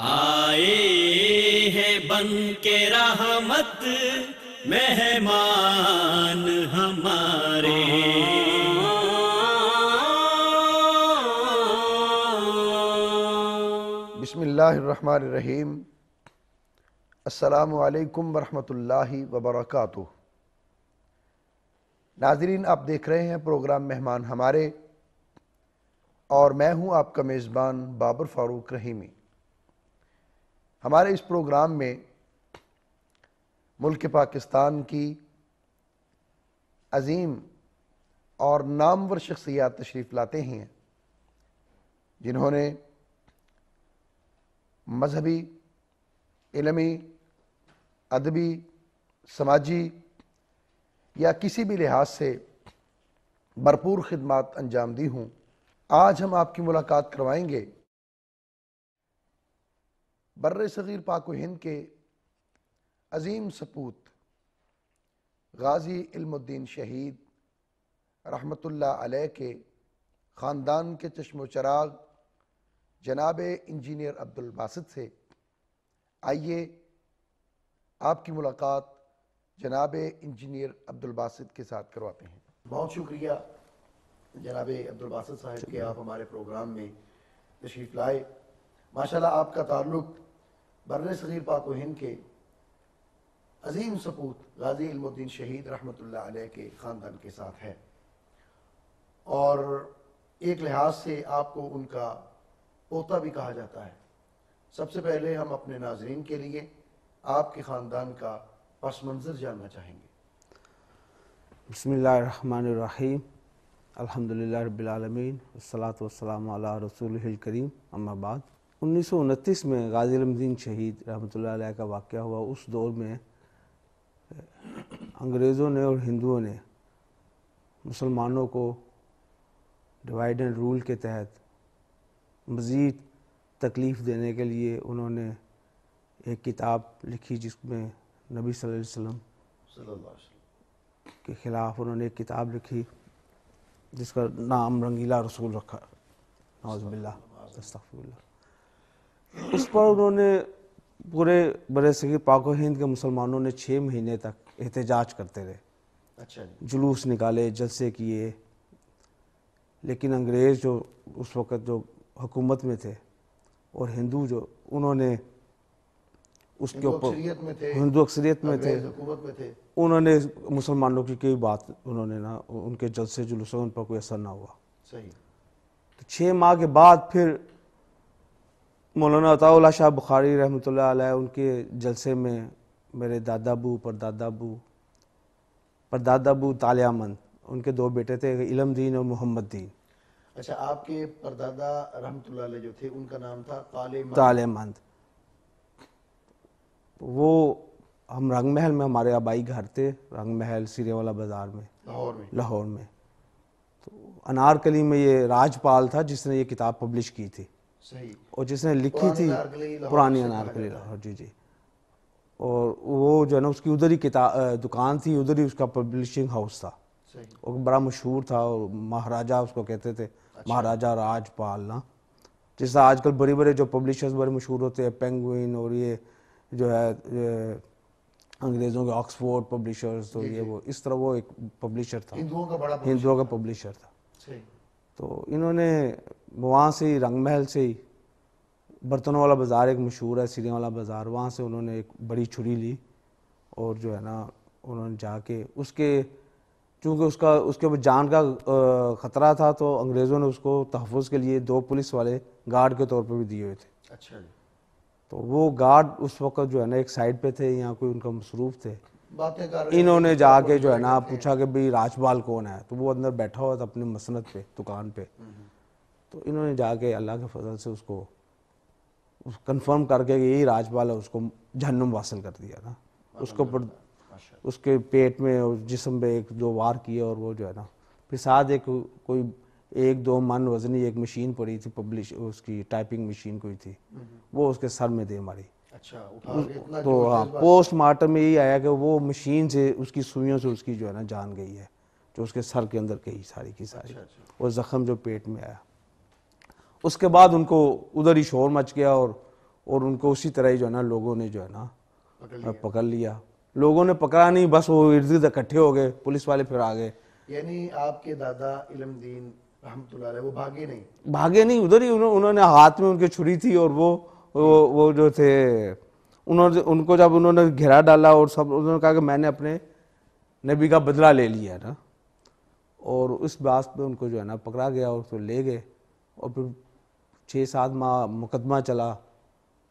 آئے ہیں بن کے رحمت مہمان ہمارے، بسم اللہ الرحمن الرحیم۔ السلام علیکم ورحمۃ اللہ وبرکاتہ۔ ناظرین، آپ دیکھ رہے ہیں پروگرام مہمان ہمارے، اور میں ہوں آپ کا میزبان بابر فاروق رحیمی۔ ہمارے اس پروگرام میں ملک پاکستان کی عظیم اور نامور شخصیات تشریف لاتے ہیں، جنہوں نے مذہبی، علمی، ادبی، سماجی یا کسی بھی لحاظ سے بھرپور خدمات انجام دی ہوں۔ آج ہم آپ کی ملاقات کروائیں گے بر صغیر پاک و ہند کے عظیم سپوت غازی علم الدین شہید رحمۃ اللہ علیہ کے خاندان کے چشم و چراغ جناب انجینئر عبدالباسط سے۔ آئیے آپ کی ملاقات جناب انجینئر عبدالباسط کے ساتھ کرواتے ہیں۔ بہت شکریہ جناب عبدالباسط صاحب کہ آپ ہمارے پروگرام میں تشریف لائے۔ ماشاءاللہ آپ کا تعلق بر صغیر پاک و ہند کے عظیم سپوت غازی علم الدین شہید رحمۃ اللہ علیہ کے خاندان کے ساتھ ہے، اور ایک لحاظ سے آپ کو ان کا پوتا بھی کہا جاتا ہے۔ سب سے پہلے ہم اپنے ناظرین کے لیے آپ کے خاندان کا پس منظر جاننا چاہیں گے۔ بسم اللہ الرحمن الرحیم، الحمدللہ رب العالمین، والصلاة والسلام علی رسولہ الکریم، اما بعد۔ 1929 میں غازی علم الدین شہید رحمۃ اللہ علیہ کا واقعہ ہوا۔ اس دور میں انگریزوں نے اور ہندوؤں نے مسلمانوں کو ڈیوائیڈ اینڈ رول کے تحت مزید تکلیف دینے کے لیے انہوں نے ایک کتاب لکھی، جس میں نبی صلی اللہ علیہ وسلم کے خلاف انہوں نے ایک کتاب لکھی جس کا نام رنگیلا رسول رکھا، نعوذ باللہ، استغفر اللہ۔ اس پر انہوں نے پورے بر صغیر پاک و ہند کے مسلمانوں نے 6 مہینے تک احتجاج کرتے رہے، اچھا جی۔ جلوس نکالے، جلسے کیے، لیکن انگریز جو اس وقت جو حکومت میں تھے اور ہندو جو انہوں نے اس کے اوپر ہندو اکثریت میں تھے، انہوں نے مسلمانوں کی کوئی بات انہوں نے نہ، ان کے جلسے جلوسوں ان پر کوئی اثر نہ ہوا۔ صحیح۔ تو 6 ماہ کے بعد پھر مولانا عطاء اللہ شاہ بخاری رحمۃ اللہ علیہ ان کے جلسے میں میرے دادا ابو، پردادا ابو طالع مند، ان کے 2 بیٹے تھے، علم دین اور محمد دین۔ اچھا، آپ کے پردادا رحمۃ اللہ علیہ جو تھے ان کا نام تھا طالع مند۔ وہ ہم رنگ محل میں، ہمارے آبائی گھر تھے رنگ محل سیرے والا بازار میں، لاہور میں۔ تو انارکلی میں یہ راجپال تھا جس نے یہ کتاب پبلش کی تھی، صحیح، اور جس نے لکھی تھی پرانی انارکلی لاہور، جی جی۔ اور وہ جو ہے نا اس کی ادھر ہی دکان تھی، ادھر ہی اس کا پبلشنگ ہاؤس تھا، وہ بڑا مشہور تھا، اور مہاراجہ اس کو کہتے تھے، مہاراجہ راجپال نا۔ جس طرح آج کل بڑے بڑے جو پبلشرز بڑے مشہور ہوتے ہیں، پینگوئن اور یہ جو ہے انگریزوں کے آکسفورڈ پبلشرز، تو یہ وہ اس طرح وہ ایک پبلشر تھا، ہندوؤں کا پبلشر تھا۔ تو انہوں نے وہاں سے ہی رنگ محل سے ہی، برتنوں والا بازار ایک مشہور ہے سیرے والا بازار، وہاں سے انہوں نے ایک بڑی چھری لی، اور جو ہے نا انہوں نے جا کے چونکہ اس کے اوپر جان کا خطرہ تھا، تو انگریزوں نے اس کو تحفظ کے لیے 2 پولیس والے گارڈ کے طور پر بھی دیے ہوئے تھے۔ اچھا جی۔ تو وہ گارڈ اس وقت جو ہے نا ایک سائڈ پہ تھے، یہاں کوئی ان کا مصروف تھے، انہوں نے جا کے جو ہے نا پوچھا کہ بھئی راجپال کون ہے، تو وہ اندر بیٹھا ہوا تھا اپنی مسند پہ، دکان پہ۔ تو انہوں نے جا کے اللہ کے فضل سے اس کو کنفرم کر کے کہ یہی راجپال ہے، اس کو جہنم واصل کر دیا نا، اس کے اوپر اس کے پیٹ میں اور جسم پہ 1-2 وار کیے، اور وہ جو ہے نا پھر ساتھ ایک کوئی 1-2 من وزنی ایک مشین پڑی تھی، اس کی ٹائپنگ مشین کوئی تھی، وہ اس کے سر میں دے ماری۔ تو ہاں، پوسٹ مارٹم میں یہی آیا کہ وہ مشین سے اس کی سوئیوں سے اس کی جو ہے نا جان گئی ہے، جو اس کے سر کے اندر گئی ساری کی ساری، اور زخم جو پیٹ میں آیا۔ اس کے بعد ان کو ادھر ہی شور مچ گیا، اور اور ان کو اسی طرح ہی جو ہے نا لوگوں نے جو ہے نا پکڑ لیا. لوگوں نے پکڑا نہیں, بس وہ ارد گرد اکٹھے ہو گئے, پولیس والے پھر آ گئے. یعنی آپ کے دادا علم دین رحمۃ اللہ علیہ وہ بھاگے نہیں؟ بھاگے نہیں, ادھر ہی انہوں نے ہاتھ میں ان کے چھری تھی, اور وہ جو تھے ان کو جب انہوں نے گھیرا ڈالا اور سب, انہوں نے کہا کہ میں نے اپنے نبی کا بدلہ لے لیا ہے نا, اور اس بات پہ ان کو جو ہے نا پکڑا گیا اور تو لے گئے. اور پھر 6-7 ماہ مقدمہ چلا,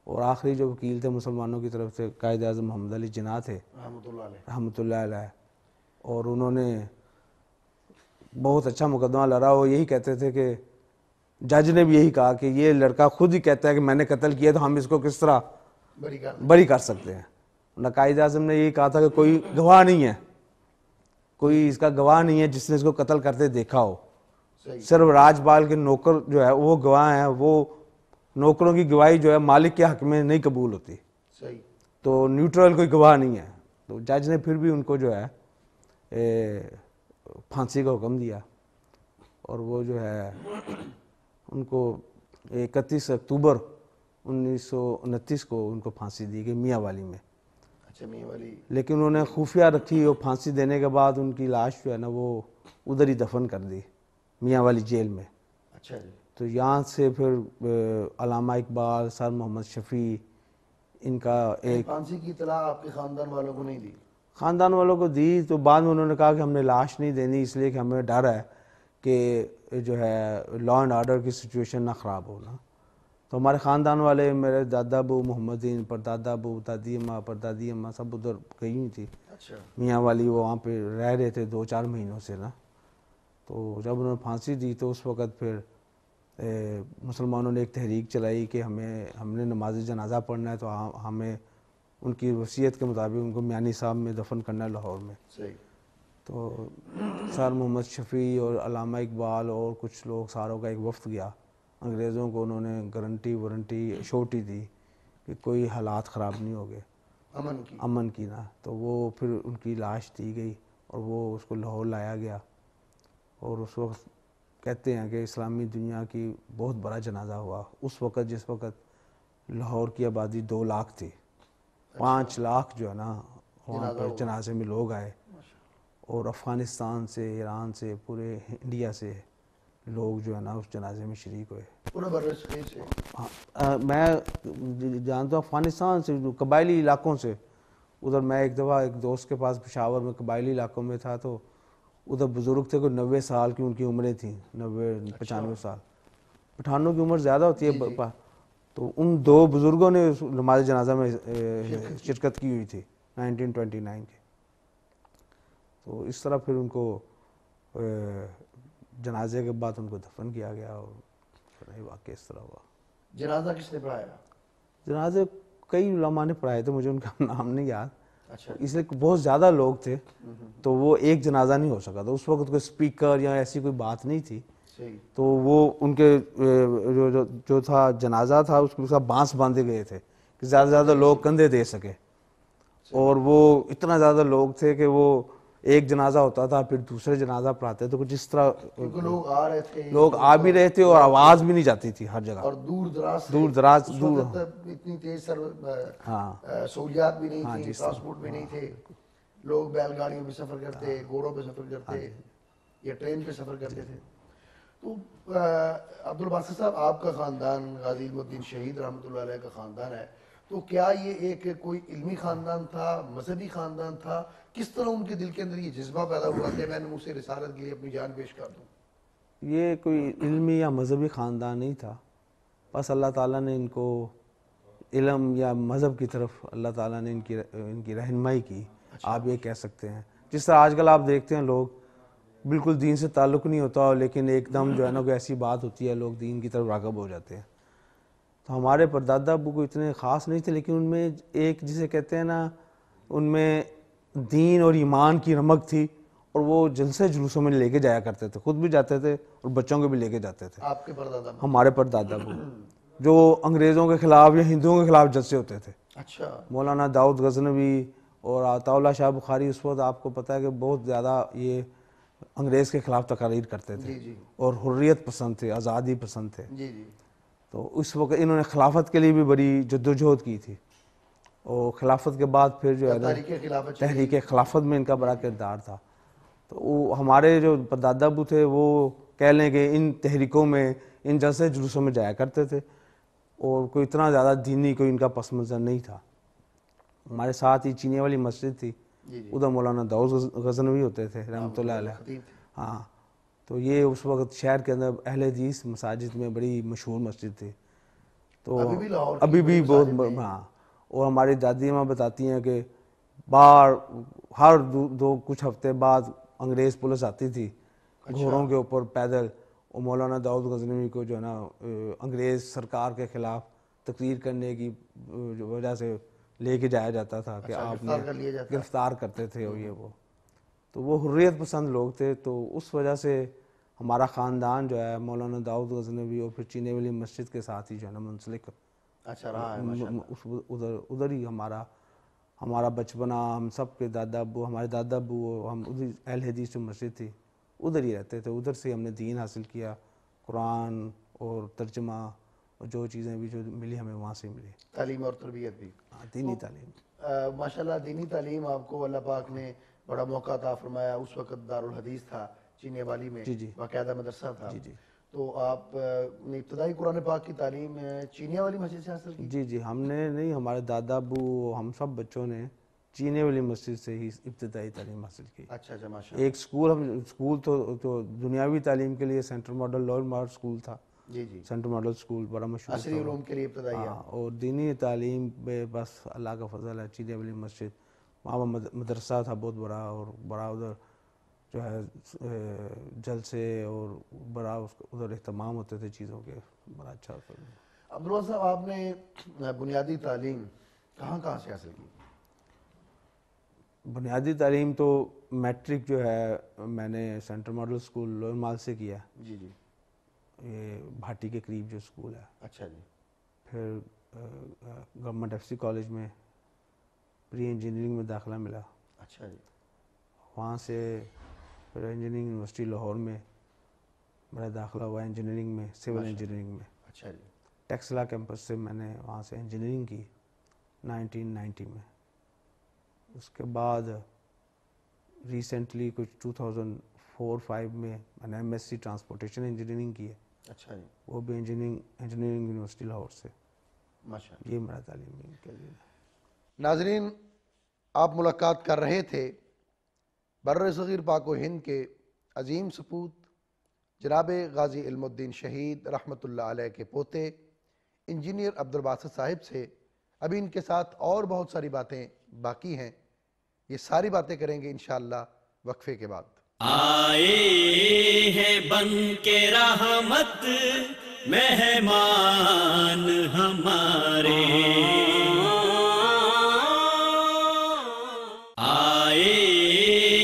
اور آخری جو وکیل تھے مسلمانوں کی طرف سے قائد اعظم محمد علی جناح تھے رحمۃ اللہ علیہ, اور انہوں نے بہت اچھا مقدمہ لڑا. وہ یہی کہتے تھے کہ جج نے بھی یہی کہا کہ یہ لڑکا خود ہی کہتا ہے کہ میں نے قتل کیا, تو ہم اس کو کس طرح بری کر سکتے ہیں. قائد اعظم نے یہی کہا تھا کہ کوئی گواہ نہیں ہے, کوئی اس کا گواہ نہیں ہے جس نے اس کو قتل کرتے دیکھا ہو, صرف راج پال کے نوکر جو ہے وہ گواہ ہیں, وہ نوکروں کی گواہی جو ہے مالک کے حق میں نہیں قبول ہوتی, تو نیوٹرل کوئی گواہ نہیں ہے. تو جج نے پھر بھی ان کو جو ہے پھانسی کا حکم دیا, اور وہ جو ہے ان کو 31 اکتوبر 1929 کو ان کو پھانسی دی گئی میاں والی میں. اچھا, میاں والی. لیکن انہوں نے خفیہ رکھی, اور پھانسی دینے کے بعد ان کی لاش جو ہے نا وہ ادھر ہی دفن کر دی میاں والی جیل میں. اچھا جی. تو یہاں سے پھر علامہ اقبال, سر محمد شفیع, ان کا ایک پھانسی کی اطلاع آپ کے خاندان والوں کو نہیں دی؟ خاندان والوں کو دی, تو بعد میں انہوں نے کہا کہ ہم نے لاش نہیں دینی, اس لیے کہ ہمیں ڈر ہے کہ جو ہے لا اینڈ آرڈر کی سچویشن نہ خراب ہونا. تو ہمارے خاندان والے, میرے دادا ابو محمدین, پردادا ابو, دادی اماں, پردادی اماں, سب ادھر گئی ہوئی تھی. اچھا. میاں والی وہ وہاں پہ رہ رہے تھے 2-4 مہینوں سے نا. تو جب انہوں نے پھانسی دی تو اس وقت پھر مسلمانوں نے ایک تحریک چلائی کہ ہم نے نماز جنازہ پڑھنا ہے, تو ہمیں ان کی وصیت کے مطابق ان کو میانی صاحب میں دفن کرنا ہے لاہور میں. صحیح. تو سر محمد شفیع اور علامہ اقبال اور کچھ لوگ ساروں کا ایک وفد گیا. انگریزوں کو انہوں نے گارنٹی وارنٹی ایشورٹی دی کہ کوئی حالات خراب نہیں ہو گئے, امن کی نا. تو وہ پھر ان کی لاش دی گئی, اور وہ اس کو لاہور لایا گیا. اور اس وقت کہتے ہیں کہ اسلامی دنیا کی بہت بڑا جنازہ ہوا اس وقت, جس وقت لاہور کی آبادی 2 لاکھ تھی. 5 لاکھ جو ہے نا وہاں پر جنازے میں لوگ آئے, اور افغانستان سے, ایران سے, پورے انڈیا سے لوگ جو ہے نا اس جنازے میں شریک ہوئے. پورے برصغیر سے؟ میں جانتا ہوں افغانستان سے, قبائلی علاقوں سے. ادھر میں ایک دفعہ ایک دوست کے پاس پشاور میں قبائلی علاقوں میں تھا, تو ادھر بزرگ تھے, کوئی 90 سال کی ان کی عمریں تھیں, 90-95 سال. پٹھانوں کی عمر زیادہ ہوتی ہے, تو ان 2 بزرگوں نے نماز جنازہ میں شرکت کی ہوئی تھی 1929 کے. تو اس طرح پھر ان کو جنازے کے بعد ان کو دفن کیا گیا, اور واقعہ اس طرح ہوا. جنازہ کس نے پڑھایا؟ جنازے کئی علماء نے پڑھائے تھے, مجھے ان کا نام نہیں یاد. اچھا. اس لیے بہت زیادہ لوگ تھے, تو وہ ایک جنازہ نہیں ہو سکا تھا. اس وقت کوئی سپیکر یا ایسی کوئی بات نہیں تھی, تو وہ ان کے جو تھا جنازہ تھا اس کے ساتھ بانس باندھے گئے تھے کہ زیادہ سے زیادہ لوگ کندھے دے سکے. اور وہ اتنا زیادہ لوگ تھے کہ وہ ایک جنازہ ہوتا تھا پھر دوسرے جنازہ پڑھاتے, تو کچھ اس طرح لوگ آ رہے تھے, لوگ آ بھی رہے تھے, اور آواز بھی نہیں جاتی تھی ہر جگہ, اور دور دراز اتنی تیز سہولیات بھی نہیں تھی, ٹرانسپورٹ بھی نہیں تھے. لوگ بیل گاڑیوں پہ سفر کرتے, گھوڑوں پہ سفر کرتے, یا ٹرین پہ سفر کرتے تھے. تو عبدالباسط صاحب, آپ کا خاندان غازی علم الدین شہید رحمۃ اللہ علیہ کا خاندان ہے, تو کیا یہ ایک کوئی علمی خاندان تھا, مذہبی خاندان تھا؟ کس طرح ان کے دل کے اندر یہ جذبہ پیدا ہوا کہ میں نے مجھ سے رسالت کے لیے اپنی جان پیش کر دوں؟ یہ کوئی علمی یا مذہبی خاندان نہیں تھا, بس اللہ تعالیٰ نے ان کو علم یا مذہب کی طرف اللہ تعالیٰ نے ان کی رہنمائی کی, آپ یہ کہہ سکتے ہیں. جس طرح آج کل آپ دیکھتے ہیں لوگ بالکل دین سے تعلق نہیں ہوتا, لیکن ایک دم جو ہے نا کوئی ایسی بات ہوتی ہے لوگ دین کی طرف راغب ہو جاتے ہیں. تو ہمارے پردادا ابو کو اتنے خاص نہیں تھے, لیکن ان میں ایک جسے کہتے ہیں نا, ان میں دین اور ایمان کی رمق تھی, اور وہ جلسے جلوسوں میں لے کے جایا کرتے تھے, خود بھی جاتے تھے اور بچوں کو بھی لے کے جاتے تھے. آپ کے پردادا؟ ہمارے پردادا ابو جو انگریزوں کے خلاف یا ہندوؤں کے خلاف جلسے ہوتے تھے. اچھا. مولانا داؤد غزنوی اور عطا اللہ شاہ بخاری اس وقت آپ کو پتہ ہے کہ بہت زیادہ یہ انگریز کے خلاف تقاریر کرتے تھے, اور حریت پسند تھے, آزادی پسند تھے. تو اس وقت انہوں نے خلافت کے لیے بھی بڑی جدوجہد کی تھی، اور خلافت کے بعد پھر جو ہے نا تحریک خلافت میں ان کا بڑا کردار تھا. تو وہ ہمارے جو دادا ابو تھے وہ کہہ لیں کہ ان تحریکوں میں، ان جلسے جلوسوں میں جایا کرتے تھے، اور کوئی اتنا زیادہ دینی کوئی ان کا پس منظر نہیں تھا. ہمارے ساتھ ہی چینی والی مسجد تھی، ادھر مولانا داؤد غزنوی ہوتے تھے رحمۃ اللہ علیہ. ہاں، تو یہ اس وقت شہر کے اندر اہل حدیث مساجد میں بڑی مشہور مسجد تھی. تو ابھی بھی بہت، ہاں. اور ہماری دادی ماں بتاتی ہیں کہ باہر ہر دو کچھ ہفتے بعد انگریز پولیس آتی تھی گھوڑوں کے اوپر پیدل، اور مولانا داؤد غزنوی کو جو ہے نا انگریز سرکار کے خلاف تقریر کرنے کی وجہ سے لے کے جایا جاتا تھا کہ آپ نے گرفتار کرتے تھے، اور یہ وہ. تو وہ حریت پسند لوگ تھے. تو اس وجہ سے ہمارا خاندان جو ہے مولانا داؤد غزنوی اور پھر چینے والی مسجد کے ساتھ ہی جو ہے نا منسلک ادھر ہی ہمارا بچپنا، ہم سب کے دادا ابو، ہمارے دادا ابو، ہم ادھر اہل حدیث جو مسجد تھی ادھر ہی رہتے تھے. ادھر سے ہم نے دین حاصل کیا، قرآن اور ترجمہ اور جو چیزیں بھی جو ملی ہمیں وہاں سے ملی. تعلیم اور تربیت بھی، دینی تعلیم. ماشاءاللہ دینی تعلیم آپ کو اللہ پاک نے بڑا موقع عطا فرمایا. اس وقت دارالحدیث تھا چینے والی میں، باقاعدہ مدرسہ تھا. تو آپ نے ابتدائی قرآن پاک کی تعلیم چینیا والی مسجد سے حاصل کی؟ جی ہم نے نہیں، ہمارے دادا ابو ہم سب بچوں نے چینے والی مسجد سے ہی ابتدائی تعلیم حاصل کی. اچھا ماشاءاللہ. ایک اسکول تو دنیاوی تعلیم کے لیے central model lower model school تھا. سینٹرل ماڈل اسکول بڑا مشہور عصری علوم کے لیے ابتدائی. اور دینی تعلیم پہ بس اللہ کا فضل ہے. چینے والی مسجد وہاں مدرسہ تھا بہت بڑا، اور بڑا ادھر جو ہے جلسے اور بڑا ادھر اہتمام ہوتے تھے چیزوں کے، بڑا اچھا ہوتا تھا. عبداللہ صاحب، آپ نے بنیادی تعلیم کہاں سے حاصل کی؟ بنیادی تعلیم تو میٹرک جو ہے میں نے سینٹرل ماڈل اسکول لوئر مال سے کیا. یہ بھاٹی کے قریب جو اسکول ہے. اچھا جی. پھر گورنمنٹ ایف سی کالج میں پری انجینئرنگ میں داخلہ ملا. اچھا جی. وہاں سے پھر انجینئرنگ یونیورسٹی لاہور میں میرا داخلہ ہوا انجینئرنگ میں، سول انجینئرنگ میں. اچھا جی. ٹیکسلا کیمپس سے میں نے وہاں سے انجینئرنگ کی 1990 میں. اس کے بعد ریسنٹلی کچھ 2004-05 میں نے M S C transportation engineering کی ہے. اچھا جی. وہ بھی انجینئرنگ یونیورسٹی لاہور سے. ماشاءاللہ. یہ میرا تعلیم کے لیے. ناظرین، آپ ملاقات کر رہے تھے بر صغیر پاک و ہند کے عظیم سپوت جناب غازی علم الدین شہید رحمۃ اللہ علیہ کے پوتے انجینئر عبدالباسط صاحب سے. ابھی ان کے ساتھ اور بہت ساری باتیں باقی ہیں، یہ ساری باتیں کریں گے انشاءاللہ وقفے کے بعد. آئے ہیں بن کے رحمت مہمان ہمارے، آئے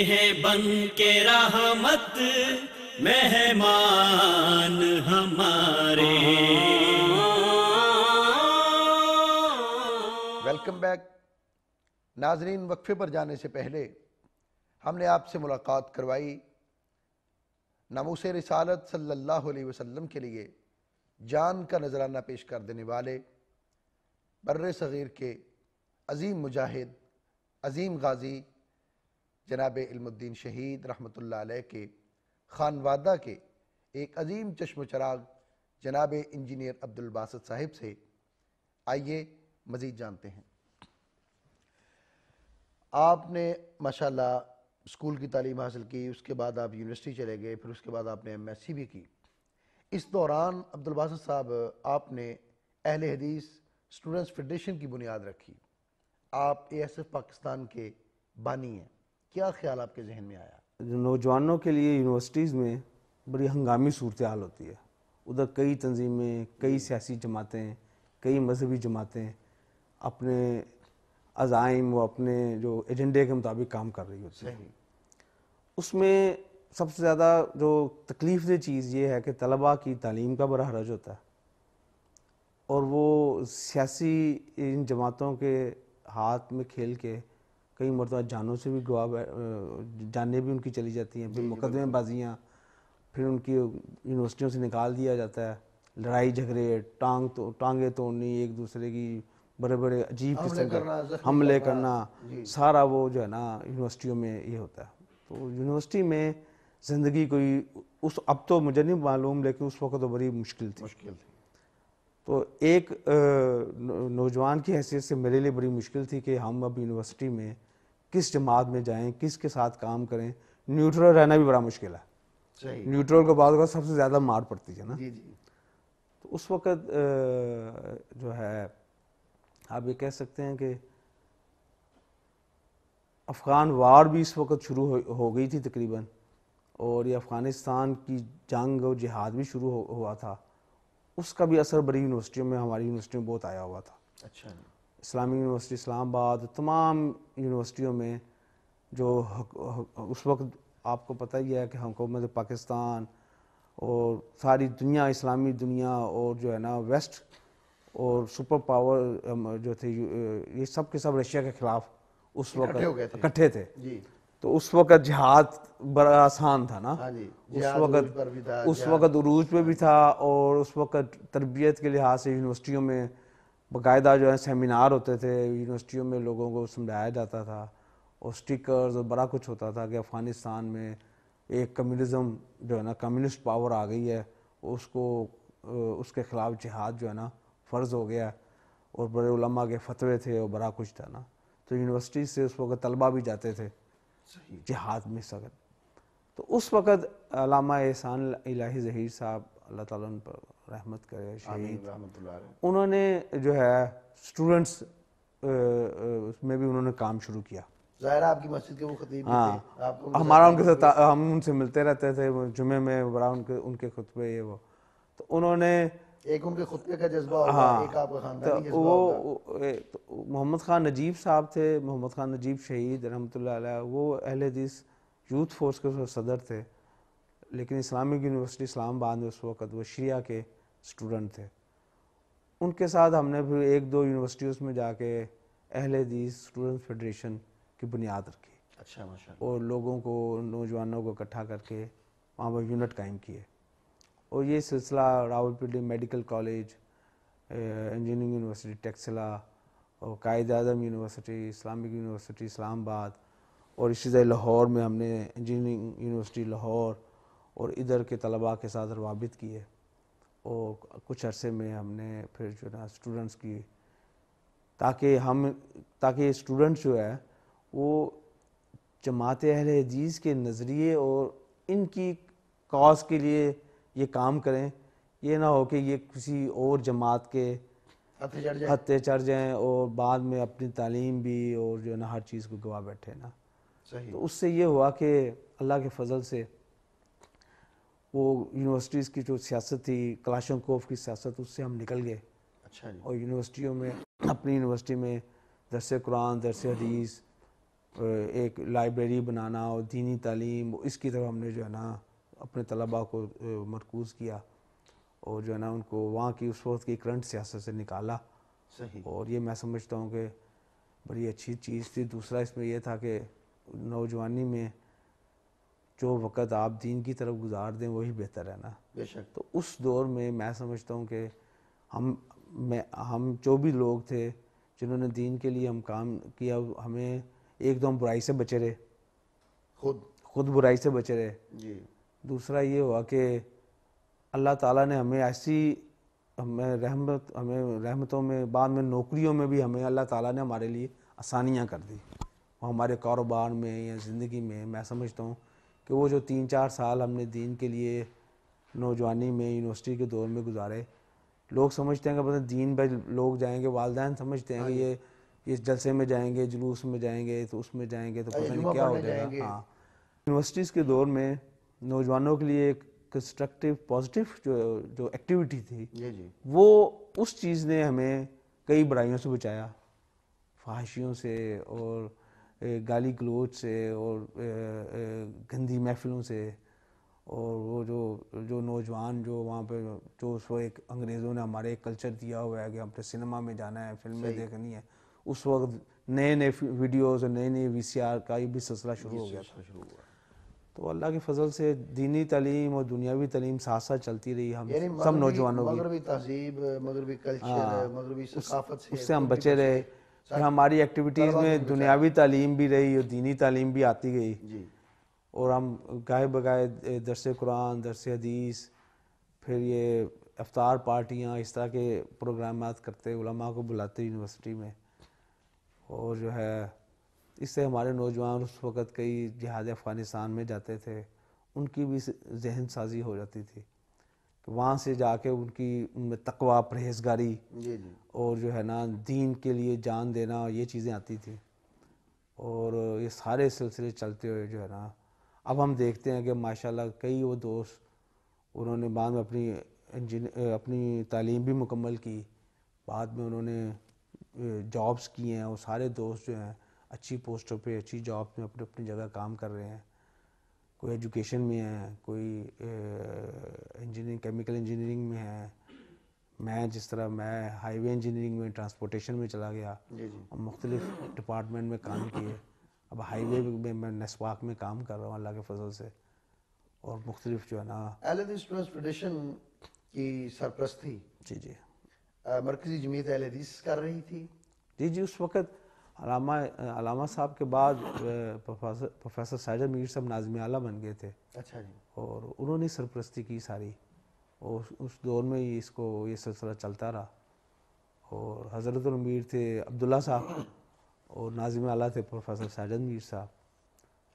ہیں بن کے رحمت مہمان ہمارے. Welcome back. ناظرین، وقفے پر جانے سے پہلے ہم نے آپ سے ملاقات کروائی ناموس رسالت صلی اللہ علیہ وسلم کے لیے جان کا نذرانہ پیش کر دینے والے بر صغیر کے عظیم مجاہد، عظیم غازی جناب علم الدین شہید رحمۃ اللہ علیہ کے خانوادہ کے ایک عظیم چشم و چراغ جناب انجینئر عبدالباسط صاحب سے. آئیے مزید جانتے ہیں. آپ نے ماشاءاللہ اسکول کی تعلیم حاصل کی، اس کے بعد آپ یونیورسٹی چلے گئے، پھر اس کے بعد آپ نے ایم ایس سی بھی کی. اس دوران عبدالباسط صاحب آپ نے اہل حدیث اسٹوڈنٹس فیڈریشن کی بنیاد رکھی. آپ اے ایس ایف پاکستان کے بانی ہیں. کیا خیال آپ کے ذہن میں آیا؟ نوجوانوں کے لیے یونیورسٹیز میں بڑی ہنگامی صورتحال ہوتی ہے. ادھر کئی تنظیمیں، کئی سیاسی جماعتیں، کئی مذہبی جماعتیں اپنے عزائم و اپنے جو ایجنڈے کے مطابق کام کر رہی ہوتی ہیں. اس میں سب سے زیادہ جو تکلیف دہ چیز یہ ہے کہ طلباء کی تعلیم کا بڑا حرج ہوتا ہے، اور وہ سیاسی ان جماعتوں کے ہاتھ میں کھیل کے کئی مرتبہ جانوں سے بھی جانیں بھی ان کی چلی جاتی ہیں. پھر مقدمے بازیاں، پھر ان کی یونیورسٹیوں سے نکال دیا جاتا ہے. لڑائی جھگڑے، ٹانگیں توڑنی، ایک دوسرے کی بڑے بڑے عجیب قسم کے حملے کرنا، سارا وہ جو ہے نا یونیورسٹیوں میں یہ ہوتا ہے. تو یونیورسٹی میں زندگی کوئی اب تو مجھے نہیں معلوم، لیکن اس وقت تو بڑی مشکل تھی. تو ایک نوجوان کی حیثیت سے میرے لیے بڑی مشکل تھی کہ ہم اب یونیورسٹی میں کس جماعت میں جائیں، کس کے ساتھ کام کریں. نیوٹرل رہنا بھی بڑا مشکل ہے. نیوٹرل کو بعض اوقات سب سے زیادہ مار پڑتی ہے نا. تو اس وقت جو ہے آپ یہ کہہ سکتے ہیں کہ افغان وار بھی اس وقت شروع ہو گئی تھی تقریباً، اور یہ افغانستان کی جنگ اور جہاد بھی شروع ہوا تھا. اس کا بھی اثر بڑی یونیورسٹیوں میں، ہماری یونیورسٹی میں بہت آیا ہوا تھا. اچھا. اسلامی یونیورسٹی اسلام آباد، تمام یونیورسٹیوں میں جو اس وقت آپ کو پتہ ہی ہے کہ حکومت پاکستان اور ساری دنیا، اسلامی دنیا اور جو ہے نا ویسٹ اور سپر پاور جو تھے، یہ سب کے سب رشیا کے خلاف اس وقت اکٹھے تھے. تو اس وقت جہاد بڑا آسان تھا نا. اس وقت عروج پہ بھی تھا، اور اس وقت تربیت کے لحاظ سے یونیورسٹیوں میں باقاعدہ جو ہے سیمینار ہوتے تھے، یونیورسٹیوں میں لوگوں کو سمجھایا جاتا تھا، اور سٹیکرز اور بڑا کچھ ہوتا تھا کہ افغانستان میں ایک کمیونزم جو ہے نا کمیونسٹ پاور آ گئی ہے، اس کے خلاف جہاد جو ہے نا فرض ہو گیا، اور بڑے علماء کے فتوے تھے اور بڑا کچھ تھا نا. تو یونیورسٹی سے اس وقت طلبہ بھی جاتے تھے جہاد میں سخت. تو اس وقت علامہ احسان الہی ظہیر صاحب، اللہ تعالیٰ ان پر رحمت کرے، شہید، انہوں نے جو ہے اسٹوڈنٹس میں بھی انہوں نے کام شروع کیا. ظاہر آپ کی مسجد کے وہ خطیب ہاں، تھے، ہمارا ان کے ساتھ ہم ان سے ملتے رہتے تھے جمعے میں، بڑا ان کے خطبے یہ وہ. تو انہوں نے ایک ان کے خطبے کا جذبہ ہوگا، ایک آپ کا خاندانی جذبہ ہوگا. محمد خان نجیب صاحب تھے، محمد خان نجیب شہید رحمۃ اللہ علیہ، وہ اہل حدیث یوتھ فورس کے صدر تھے، لیکن اسلامک یونیورسٹی اسلام آباد میں اس وقت وہ شیعہ کے اسٹوڈنٹ تھے. ان کے ساتھ ہم نے پھر ایک دو یونیورسٹیز میں جا کے اہل حدیث اسٹوڈنٹ فیڈریشن کی بنیاد رکھی. اچھا، ماشاء اللہ. اور لوگوں کو، نوجوانوں کو اکٹھا کر کے وہاں پر یونٹ قائم کیے. اور یہ سلسلہ Rawalpindi medical college, engineering university Taxila, اور Quaid Azam university, Islamic university اسلام آباد، اور اسی طرح لاہور میں ہم نے انجینئرنگ یونیورسٹی لاہور اور ادھر کے طلباء کے ساتھ روابط کیے. اور کچھ عرصے میں ہم نے پھر جو نا اسٹوڈنٹس کی، تاکہ اسٹوڈنٹس جو ہے وہ جماعت اہل حدیث کے نظریے اور ان کی کاز کے لیے یہ کام کریں. یہ نہ ہو کہ یہ کسی اور جماعت کے ہتھے چڑھ جائیں اور بعد میں اپنی تعلیم بھی اور جو ہے نا ہر چیز کو گوا بیٹھے نا. تو اس سے یہ ہوا کہ اللہ کے فضل سے وہ یونیورسٹیز کی جو سیاست تھی، کلاشنکوف کی سیاست، اس سے ہم نکل گئے. اچھا جی. اور یونیورسٹیوں میں، اپنی یونیورسٹی میں درس قرآن، درس حدیث، ایک لائبریری بنانا اور دینی تعلیم، اس کی طرف ہم نے جو ہے نا اپنے طلباء کو مرکوز کیا، اور جو ہے نا ان کو وہاں کی اس وقت کی کرنٹ سیاست سے نکالا. اور یہ میں سمجھتا ہوں کہ بڑی اچھی چیز تھی. دوسرا اس میں یہ تھا کہ نوجوانی میں جو وقت آپ دین کی طرف گزار دیں وہی بہتر ہے نا. بے شک. تو اس دور میں میں سمجھتا ہوں کہ ہم جو بھی لوگ تھے جنہوں نے دین کے لیے ہم کام کیا، ہمیں ایک دم برائی سے بچے رہے، خود برائی سے بچے رہے. جی. دوسرا یہ ہوا کہ اللہ تعالیٰ نے ہمیں ایسی ہمیں رحمتوں میں، بعد میں نوکریوں میں بھی ہمیں اللہ تعالیٰ نے ہمارے لیے آسانیاں کر دی. ہمارے کاروبار میں یا زندگی میں سمجھتا ہوں کہ وہ جو 3-4 سال ہم نے دین کے لیے نوجوانی میں یونیورسٹی کے دور میں گزارے، لوگ سمجھتے ہیں کہ پتہ دین پہ لوگ جائیں گے، والدین سمجھتے ہیں کہ یہ جلسے میں جائیں گے، جلوس میں جائیں گے، تو اس میں جائیں گے تو پتہ نہیں کیا ہو جائے گا. ہاں، یونیورسٹیز کے دور میں نوجوانوں کے لیے ایک کنسٹرکٹیو پازیٹیو جو ایکٹیویٹی تھی، وہ اس چیز نے ہمیں کئی برائیوں سے بچایا، فحاشیوں سے اور گالی گلوچ سے اور گندی محفلوں سے. اور وہ جو نوجوان جو وہاں پہ جو اس کو ایک انگریزوں نے ہمارے ایک کلچر دیا ہوا ہے کہ ہم نے سنیما میں جانا ہے، فلمیں دیکھنی ہے، اس وقت نئے ویڈیوز اور نئے وی سی آر کا بھی سلسلہ شروع ہو گیا تھا. تو اللہ کے فضل سے دینی تعلیم اور دنیاوی تعلیم ساتھ ساتھ چلتی رہی. ہم یعنی سب نوجوانوں کی مغربی تہذیب، مغربی کلچر، مغربی ثقافت اس سے ہم بچے رہے. پھر ہماری ایکٹیویٹیز میں دنیاوی تعلیم بھی رہی اور دینی تعلیم بھی آتی گئی. جی. اور ہم گاہے بگاہے درس قرآن، درس حدیث، پھر یہ افطار پارٹیاں، اس طرح کے پروگرامات کرتے، علماء کو بلاتے یونیورسٹی میں. اور جو ہے اس سے ہمارے نوجوان اس وقت کئی جہاد افغانستان میں جاتے تھے، ان کی بھی ذہن سازی ہو جاتی تھی کہ وہاں سے جا کے ان میں تقویٰ، پرہیزگاری اور جو ہے نا دین کے لیے جان دینا، یہ چیزیں آتی تھیں. اور یہ سارے سلسلے چلتے ہوئے جو ہے نا اب ہم دیکھتے ہیں کہ ماشاءاللہ کئی وہ دوست انہوں نے بعد میں اپنی تعلیم بھی مکمل کی، بعد میں انہوں نے جابس کی ہیں. وہ سارے دوست جو ہیں اچھی پوسٹوں پہ، اچھی جاب میں اپنی اپنی جگہ کام کر رہے ہیں. کوئی ایجوکیشن میں ہے، کوئی انجینئرنگ، کیمیکل انجینئرنگ میں ہے. جس طرح میں ہائی وے انجینئرنگ میں، ٹرانسپورٹیشن میں چلا گیا اور مختلف ڈپارٹمنٹ میں کام کیے. اب ہائی وے میں نسواک میں کام کر رہا ہوں اللہ کے فضل سے. اور مختلف جو ہے نا اہل حدیث ٹرانسپورٹیشن کی سرپرستی جی مرکزی جمعیت اہل حدیث کر رہی تھی. جی اس وقت علامہ صاحب کے بعد پروفیسر ساجد میر صاحب ناظم اعلیٰ بن گئے تھے. اچھا جی. اور انہوں نے سرپرستی کی ساری، اور اس دور میں ہی یہ سلسلہ چلتا رہا. اور حضرت الامیر تھے عبداللہ صاحب اور ناظم اعلیٰ تھے پروفیسر ساجد میر صاحب.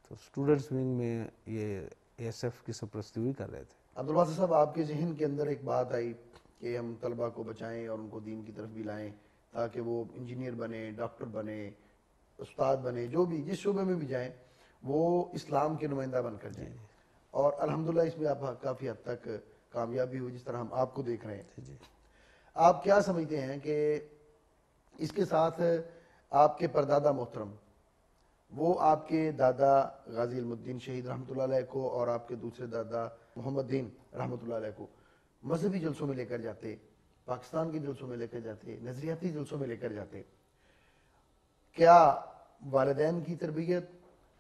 تو اسٹوڈنٹس ونگ میں یہ اے ایس ایف کی سرپرستی ہوئی کر رہے تھے. عبدالباسط صاحب، آپ کے ذہن کے اندر ایک بات آئی کہ ہم طلباء کو بچائیں اور ان کو دین کی طرف بھی لائیں تاکہ وہ انجینئر بنے، ڈاکٹر بنے، استاد بنے، جو بھی جس شعبے میں بھی جائیں وہ اسلام کے نمائندہ بن کر جائیں. اور الحمدللہ اس میں آپ کافی حد تک کامیابی ہوئی، جس طرح ہم آپ کو دیکھ رہے ہیں. آپ کیا سمجھتے ہیں کہ اس کے ساتھ آپ کے پردادا محترم، وہ آپ کے دادا غازی علم الدین شہید رحمۃ اللہ علیہ کو اور آپ کے دوسرے دادا محمد دین رحمۃ اللہ علیہ کو مذہبی جلسوں میں لے کر جاتے، پاکستان کے جلسوں میں لے کر جاتے، نظریاتی جلسوں میں لے کر جاتے، کیا والدین کی تربیت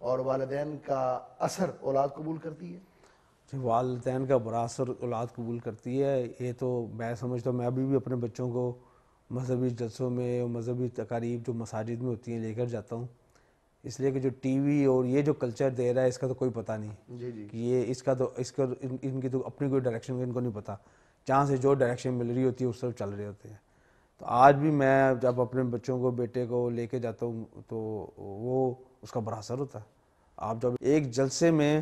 اور والدین کا اثر اولاد قبول کرتی ہے؟ والدین کا بڑا اثر اولاد قبول کرتی ہے. یہ تو میں سمجھتا ہوں، میں ابھی بھی اپنے بچوں کو مذہبی جلسوں میں اور مذہبی تقاریب جو مساجد میں ہوتی ہیں لے کر جاتا ہوں. اس لیے کہ جو ٹی وی اور یہ جو کلچر دے رہا ہے اس کا تو کوئی پتہ نہیں کہ یہ ان کی تو اپنی کوئی ڈائریکشن ان کو نہیں پتہ. جہاں سے جو ڈائریکشن مل رہی ہوتی ہے اس طرف چل رہے ہوتے ہیں. تو آج بھی میں جب اپنے بچوں کو، بیٹے کو لے کے جاتا ہوں تو وہ اس کا بڑا اثر ہوتا ہے. آپ جب ایک جلسے میں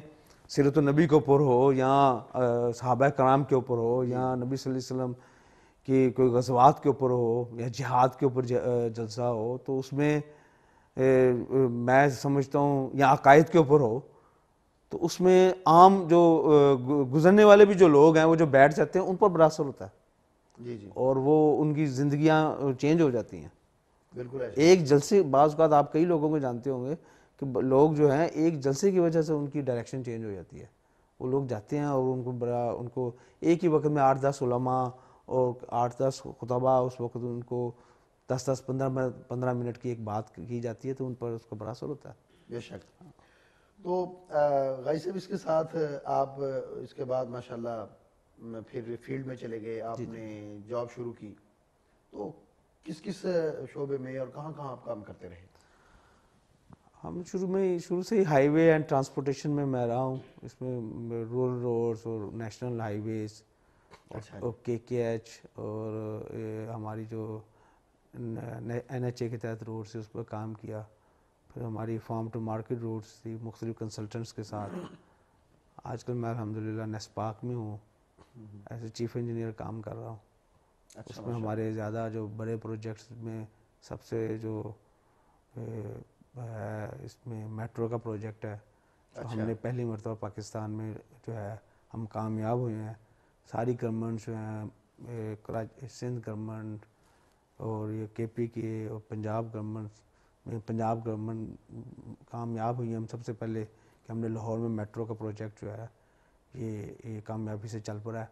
سیرت النبی کے اوپر ہو یا صحابہ کرام کے اوپر ہو یا نبی صلی اللہ علیہ وسلم کی کوئی غزوات کے اوپر ہو یا جہاد کے اوپر جلسہ ہو، تو اس میں میں سمجھتا ہوں یا عقائد کے اوپر ہو تو اس میں عام جو گزرنے والے بھی جو لوگ ہیں وہ جو بیٹھ جاتے ہیں ان پر بڑا اثر ہوتا ہے. اور وہ ان کی زندگیاں چینج ہو جاتی ہیں. بالکل ایک جلسے، بعض اوقات آپ کئی لوگوں کو جانتے ہوں گے کہ لوگ جو ہیں ایک جلسے کی وجہ سے ان کی ڈائریکشن چینج ہو جاتی ہے. وہ لوگ جاتے ہیں اور ان کو ایک ہی وقت میں 8-10 علماء اور 8-10 خطبہ، اس وقت ان کو 10-10 15 منٹ کی ایک بات کی جاتی ہے تو ان پر اس کا بڑا اثر ہوتا ہے. بے شک. تو غازی صاحب، اس کے ساتھ آپ اس کے بعد ماشاءاللہ پھر فیلڈ میں چلے گئے، آپ نے جاب شروع کی. تو کس کس شعبے میں اور کہاں کہاں آپ کام کرتے رہے؟ ہم شروع سے ہی ہائی وے اینڈ ٹرانسپورٹیشن میں رہا ہوں. اس میں رورل روڈز اور نیشنل ہائی ویز اور KKH اور ہماری جو NHA کے تحت روڈ سے اس پر کام کیا. پھر ہماری فارم ٹو مارکیٹ روڈز تھی مختلف کنسلٹنٹس کے ساتھ. آج کل میں الحمدللہ نیسپاک میں ہوں، ایز چیف انجینئر کام کر رہا ہوں. اس میں ہمارے زیادہ جو بڑے پروجیکٹس میں سب سے جو ہے اس میں میٹرو کا پروجیکٹ ہے. ہم نے پہلی مرتبہ پاکستان میں جو ہے ہم کامیاب ہوئے ہیں. ساری گورنمنٹس جو ہیں، سندھ گورنمنٹ اور یہ KP کی اور پنجاب گورنمنٹ کامیاب ہوئی ہیں. ہم سب سے پہلے کہ ہم نے لاہور میں میٹرو کا پروجیکٹ جو ہے یہ کامیابی سے چل پڑا ہے.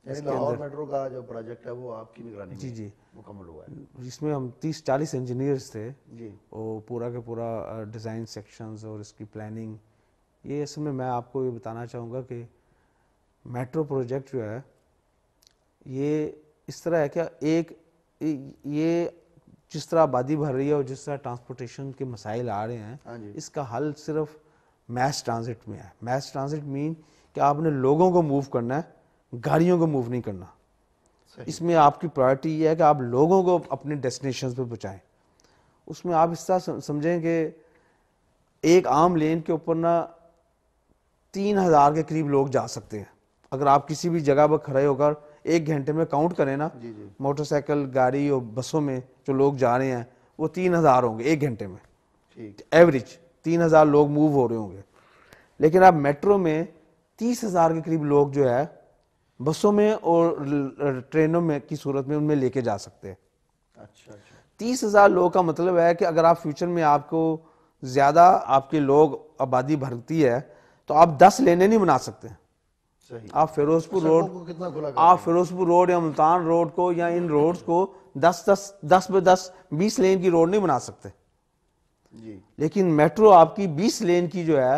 یعنی لاہور میٹرو کا جو پروجیکٹ ہے وہ آپ کی نگرانی میں مکمل ہوا ہے، جس میں ہم 30-40 انجینئرز تھے. جی. اور پورا کا پورا ڈیزائن سیکشنز اور اس کی پلاننگ یہ اصل میں آپ کو یہ بتانا چاہوں گا کہ میٹرو پروجیکٹ جو ہے یہ اس طرح ہے کہ یہ جس طرح آبادی بڑھ رہی ہے اور جس طرح ٹرانسپورٹیشن کے مسائل آ رہے ہیں اس کا حل صرف میس ٹرانزٹ میں ہے. میس ٹرانزٹ مین کہ آپ نے لوگوں کو موو کرنا ہے, گاڑیوں کو موو نہیں کرنا. اس میں آپ کی پرائرٹی یہ ہے کہ آپ لوگوں کو اپنے ڈیسٹینیشنز پہ پہنچائیں. اس میں آپ اس طرح سمجھیں کہ ایک عام لین کے اوپر نا 3000 کے قریب لوگ جا سکتے ہیں. اگر آپ کسی بھی جگہ پر کھڑے ہو کر 1 گھنٹے میں کاؤنٹ کریں نا, موٹر سائیکل, گاڑی اور بسوں میں جو لوگ جا رہے ہیں وہ 3000 ہوں گے 1 گھنٹے میں, ایوریج 3000 لوگ موو ہو رہے ہوں گے. لیکن آپ میٹرو میں 30,000 کے قریب لوگ جو ہے بسوں میں اور ٹرینوں میں کی صورت میں ان میں لے کے جا سکتے ہیں. 30,000 لوگ کا مطلب ہے کہ اگر آپ فیوچر میں آپ کو زیادہ آپ کے لوگ آبادی بڑھتی ہے تو آپ 10 لینے نہیں بنا سکتے. آپ فیروزپور روڈ یا ملتان روڈ کو یا ان روڈز کو 10 پہ 10 20 لین کی روڈ نہیں بنا سکتے. لیکن میٹرو آپ کی 20 لین کی جو ہے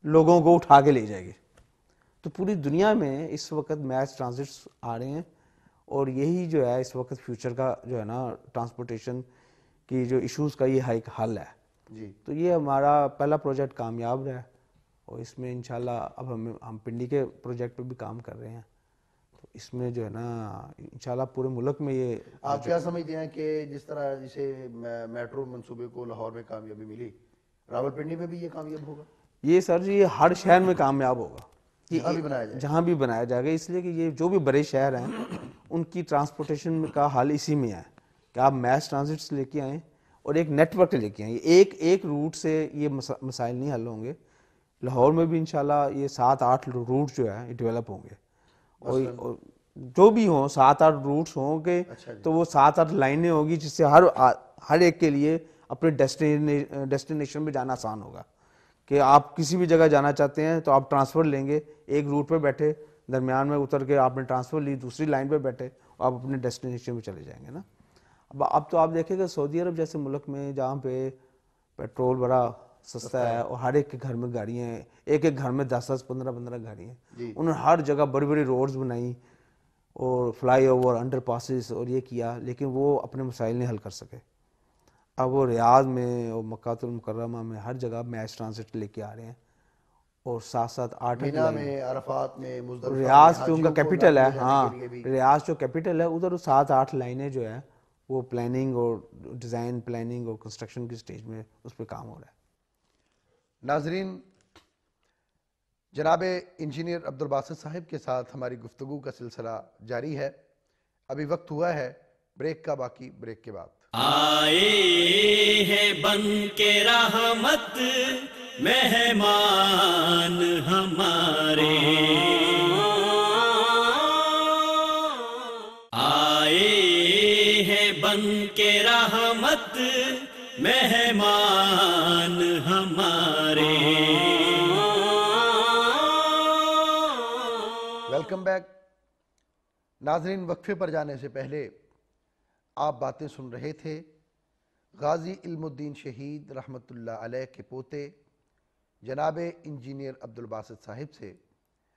لوگوں کو اٹھا کے لے جائے گی. تو پوری دنیا میں اس وقت میس ٹرانزٹس آ رہے ہیں اور یہی جو ہے اس وقت فیوچر کا جو ہے نا ٹرانسپورٹیشن کی جو ایشوز کا یہ ایک حل ہے. تو یہ ہمارا پہلا پروجیکٹ کامیاب رہا اور اس میں انشاءاللہ اب ہم پنڈی کے پروجیکٹ پہ بھی کام کر رہے ہیں. تو اس میں جو ہے نا انشاءاللہ پورے ملک میں یہ آپ کیا سمجھتے ہیں کہ جس طرح جسے میٹرو منصوبے کو لاہور میں کامیابی ملی, راولپنڈی میں بھی یہ کامیاب ہوگا؟ یہ سر جی یہ ہر شہر میں کامیاب ہوگا جہاں بھی بنایا جائے گا. اس لیے کہ یہ جو بھی بڑے شہر ہیں ان کی ٹرانسپورٹیشن کا حل اسی میں ہے کہ آپ میس ٹرانزٹس لے کے آئیں اور ایک نیٹ ورک لے کے آئیں. ایک روٹ سے یہ مسائل نہیں حل ہوں گے. لاہور میں بھی انشاءاللہ یہ 7-8 روٹ جو ہے یہ ڈیولپ ہوں گے اور جو بھی ہوں 7-8 روٹس ہوں گے تو وہ 7-8 لائنیں ہوگی جس سے ہر ایک کے لیے اپنے ڈیسٹینیشن پہ جانا آسان ہوگا. کہ آپ کسی بھی جگہ جانا چاہتے ہیں تو آپ ٹرانسفر لیں گے, ایک روٹ پہ بیٹھے, درمیان میں اتر کے آپ نے ٹرانسفر لی, دوسری لائن پہ بیٹھے, آپ اپنے ڈیسٹینیشن پہ چلے جائیں گے نا. اب تو آپ دیکھیں کہ سعودی عرب جیسے ملک میں جہاں پہ پیٹرول بڑا سستا ہے اور ہر ایک کے گھر میں گاڑیاں ہیں, ایک گھر میں 10-10 15-15 گاڑیاں ہیں, انہوں نے ہر جگہ بڑی بڑی روڈز بنائی اور فلائی اوور, انڈر پاسز اور یہ کیا, لیکن وہ اپنے مسائل نہیں حل کر سکے. اب وہ ریاض میں اور مکہ المکرمہ میں ہر جگہ میس ٹرانزٹ لے کے آ رہے ہیں اور 7-7 8 میں, عرفات میں, ریاض جو ان کا کیپٹل ہے, ہاں ریاض جو کیپٹل ہے ادھر 7-8 لائنیں جو ہے وہ پلاننگ اور ڈیزائن پلاننگ اور کنسٹرکشن کی سٹیج میں اس پہ کام ہو رہا ہے. ناظرین, جناب انجینئر عبدالباسط صاحب کے ساتھ ہماری گفتگو کا سلسلہ جاری ہے. ابھی وقت ہوا ہے بریک کا, باقی بریک کے بعد. آئے ہیں بن کے رحمت مہمان ہمارے, آئے ہیں بن کے رحمت مہمان ہمارے. Welcome back. ناظرین, وقفے پر جانے سے پہلے آپ باتیں سن رہے تھے غازی علم الدین شہید رحمۃ اللہ علیہ کے پوتے جناب انجینئر عبدالباسط صاحب سے.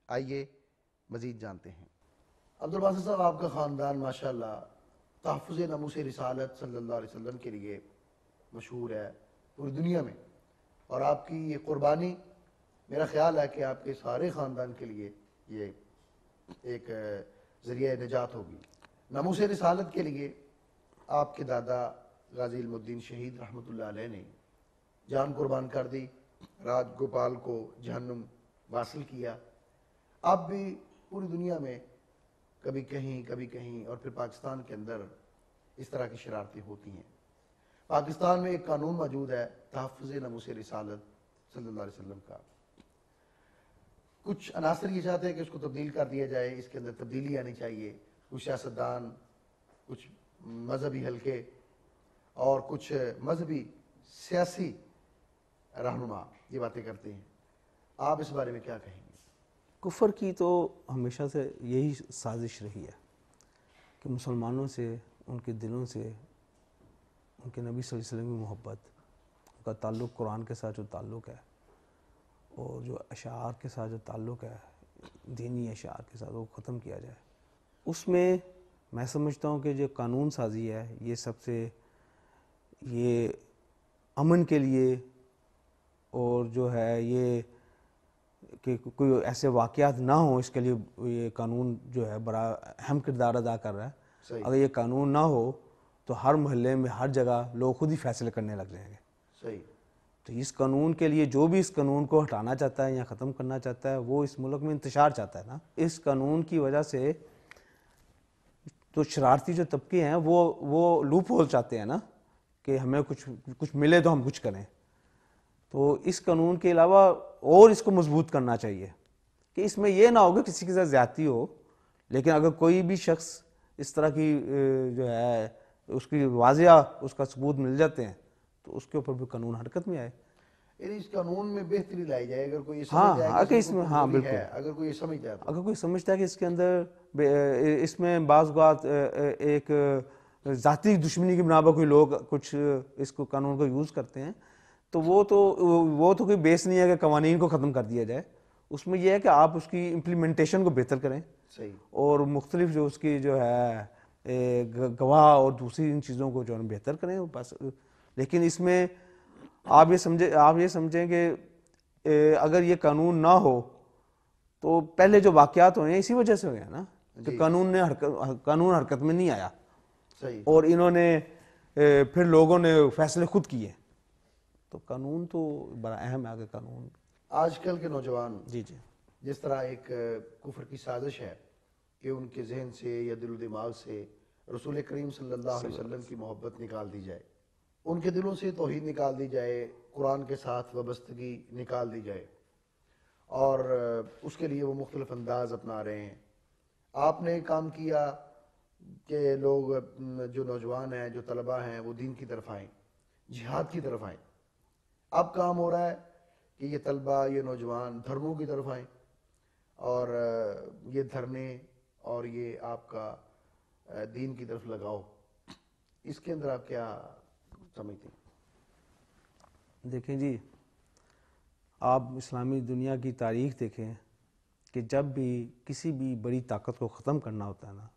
آئیے مزید جانتے ہیں. عبدالباسط صاحب, آپ کا خاندان ماشاءاللہ تحفظ ناموس رسالت صلی اللہ علیہ وسلم کے لیے مشہور ہے پوری دنیا میں, اور آپ کی یہ قربانی میرا خیال ہے کہ آپ کے سارے خاندان کے لیے یہ ایک ذریعہ نجات ہوگی. ناموس رسالت کے لیے آپ کے دادا غازی علم الدین شہید رحمۃ اللہ علیہ نے جان قربان کر دی, راج گوپال کو جہنم واصل کیا. آپ بھی پوری دنیا میں کبھی کہیں اور پھر پاکستان کے اندر اس طرح کی شرارتیں ہوتی ہیں. پاکستان میں ایک قانون موجود ہے تحفظ ناموس رسالت صلی اللہ علیہ وسلم کا. کچھ عناصر یہ چاہتے ہیں کہ اس کو تبدیل کر دیا جائے, اس کے اندر تبدیلی آنی چاہیے. کچھ سیاستدان, کچھ مذہبی حلقے اور کچھ مذہبی سیاسی رہنما یہ باتیں کرتے ہیں. آپ اس بارے میں کیا کہیں گے؟ کفر کی تو ہمیشہ سے یہی سازش رہی ہے کہ مسلمانوں سے, ان کے دلوں سے, ان کے نبی صلی اللہ علیہ وسلم کی محبت, ان کا تعلق قرآن کے ساتھ جو تعلق ہے اور جو اشعار کے ساتھ جو تعلق ہے دینی اشعار کے ساتھ وہ ختم کیا جائے. اس میں سمجھتا ہوں کہ جو قانون سازی ہے یہ سب سے یہ امن کے لیے اور جو ہے یہ کہ کوئی ایسے واقعات نہ ہوں اس کے لیے یہ قانون جو ہے بڑا اہم کردار ادا کر رہا ہے. اگر یہ قانون نہ ہو تو ہر محلے میں ہر جگہ لوگ خود ہی فیصلے کرنے لگ جائیں گے. صحیح. تو اس قانون کے لیے جو بھی اس قانون کو ہٹانا چاہتا ہے یا ختم کرنا چاہتا ہے وہ اس ملک میں انتشار چاہتا ہے نا. اس قانون کی وجہ سے تو شرارتی جو طبقے ہیں وہ لوپ ہول چاہتے ہیں نا کہ ہمیں کچھ ملے تو ہم کچھ کریں. تو اس قانون کے علاوہ اور اس کو مضبوط کرنا چاہیے کہ اس میں یہ نہ ہو کہ کسی کے ساتھ زیادتی ہو، لیکن اگر کوئی بھی شخص اس طرح کی جو ہے اس کی واضح اس کا ثبوت مل جاتے ہیں تو اس کے اوپر بھی قانون حرکت میں آئے. یعنی اس قانون میں بہتری لائی جائے. اگر کوئی اگر کوئی سمجھتا ہے اگر کوئی سمجھتا ہے کہ اس کے اندر اس میں بعض اوقات ایک ذاتی دشمنی کی بنا پر کوئی لوگ کچھ اس کو قانون کو یوز کرتے ہیں تو وہ تو کوئی بیس نہیں ہے کہ قوانین کو ختم کر دیا جائے. اس میں یہ ہے کہ آپ اس کی امپلیمنٹیشن کو بہتر کریں. صحیح. اور مختلف جو اس کی جو ہے گواہ اور دوسری ان چیزوں کو جو ہے بہتر کریں بس. لیکن اس میں آپ یہ سمجھیں کہ اگر یہ قانون نہ ہو تو پہلے جو واقعات ہوئے ہیں اسی وجہ سے ہوئے ہیں نا کہ قانون حرکت میں نہیں آیا. صحیح. اور انہوں نے پھر لوگوں نے فیصلے خود کیے. تو قانون تو بڑا اہم ہے. قانون آج کل کے نوجوان جی جس طرح ایک کفر کی سازش ہے کہ ان کے ذہن سے یا دل و دماغ سے رسول کریم صلی اللہ علیہ وسلم کی محبت نکال دی جائے، ان کے دلوں سے توحید نکال دی جائے، قرآن کے ساتھ وابستگی نکال دی جائے، اور اس کے لیے وہ مختلف انداز اپنا رہے ہیں. آپ نے کام کیا کہ لوگ جو نوجوان ہیں، جو طلباء ہیں، وہ دین کی طرف آئیں، جہاد کی طرف آئیں. اب کام ہو رہا ہے کہ یہ طلباء، یہ نوجوان دھرنوں کی طرف آئیں، اور یہ دھرنے اور یہ آپ کا دین کی طرف لگاؤ. اس کے اندر آپ کیا سمجھتے ہیں؟ دیکھیں جی، آپ اسلامی دنیا کی تاریخ دیکھیں کہ جب بھی کسی بھی بڑی طاقت کو ختم کرنا ہوتا ہے نا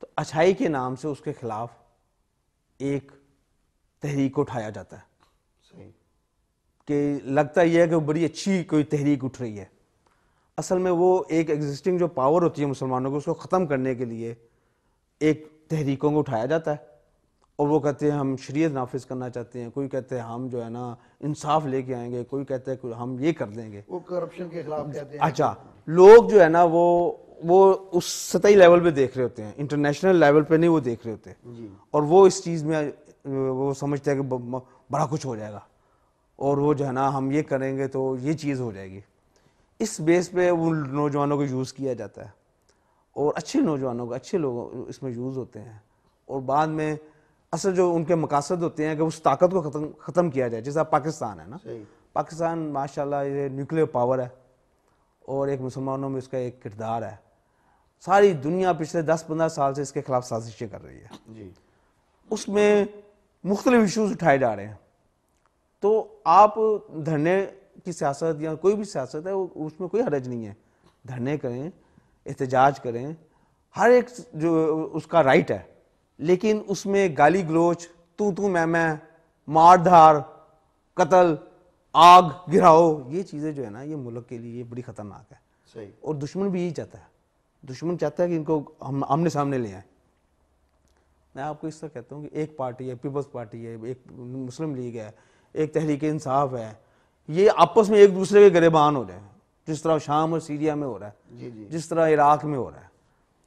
تو اچھائی کے نام سے اس کے خلاف ایک تحریک کو اٹھایا جاتا ہے. صحیح. کہ لگتا یہ ہے کہ وہ بڑی اچھی کوئی تحریک اٹھ رہی ہے. اصل میں وہ ایک ایگزسٹنگ جو پاور ہوتی ہے مسلمانوں کو اس کو ختم کرنے کے لیے ایک تحریکوں کو اٹھایا جاتا ہے. اور وہ کہتے ہیں ہم شریعت نافذ کرنا چاہتے ہیں، کوئی کہتے ہیں ہم جو ہے نا انصاف لے کے آئیں گے، کوئی کہتے ہیں ہم یہ کر دیں گے، وہ کرپشن کے خلاف کہتے ہیں. اچھا، لوگ جو ہے نا وہ اس سطحی لیول پہ دیکھ رہے ہوتے ہیں، انٹرنیشنل لیول پہ نہیں وہ دیکھ رہے ہوتے. اور وہ اس چیز میں وہ سمجھتے ہیں کہ بڑا کچھ ہو جائے گا اور وہ جو ہے نا ہم یہ کریں گے تو یہ چیز ہو جائے گی. اس بیس پہ ان نوجوانوں کو یوز کیا جاتا ہے اور اچھے نوجوانوں کو، اچھے لوگ اس میں یوز ہوتے ہیں. اور بعد میں اصل جو ان کے مقاصد ہوتے ہیں کہ اس طاقت کو ختم کیا جائے. جیسا پاکستان ہے نا، پاکستان ماشاءاللہ یہ نیوکلیئر پاور ہے اور ایک مسلمانوں میں اس کا ایک کردار ہے. ساری دنیا پچھلے 10-15 سال سے اس کے خلاف سازشیں کر رہی ہے. اس میں مختلف ایشوز اٹھائے جا رہے ہیں. تو آپ دھرنے کی سیاست یا کوئی بھی سیاست ہے اس میں کوئی حرج نہیں ہے. دھرنے کریں، احتجاج کریں، ہر ایک جو اس کا رائٹ ہے، لیکن اس میں گالی گلوچ، تو میں مار دھار، قتل، آگ گراؤ، یہ چیزیں جو ہے نا یہ ملک کے لیے یہ بڑی خطرناک ہے. صحیح. اور دشمن بھی یہی چاہتا ہے. دشمن چاہتا ہے کہ ان کو ہم آمنے سامنے لے آئیں. میں آپ کو اس طرح کہتا ہوں کہ ایک پارٹی ہے، پیپلز پارٹی ہے، ایک مسلم لیگ ہے، ایک تحریک انصاف ہے، یہ آپس میں ایک دوسرے کے گریبان ہو جائیں، جس طرح شام اور سیریا میں ہو رہا ہے، جس طرح عراق میں ہو رہا ہے.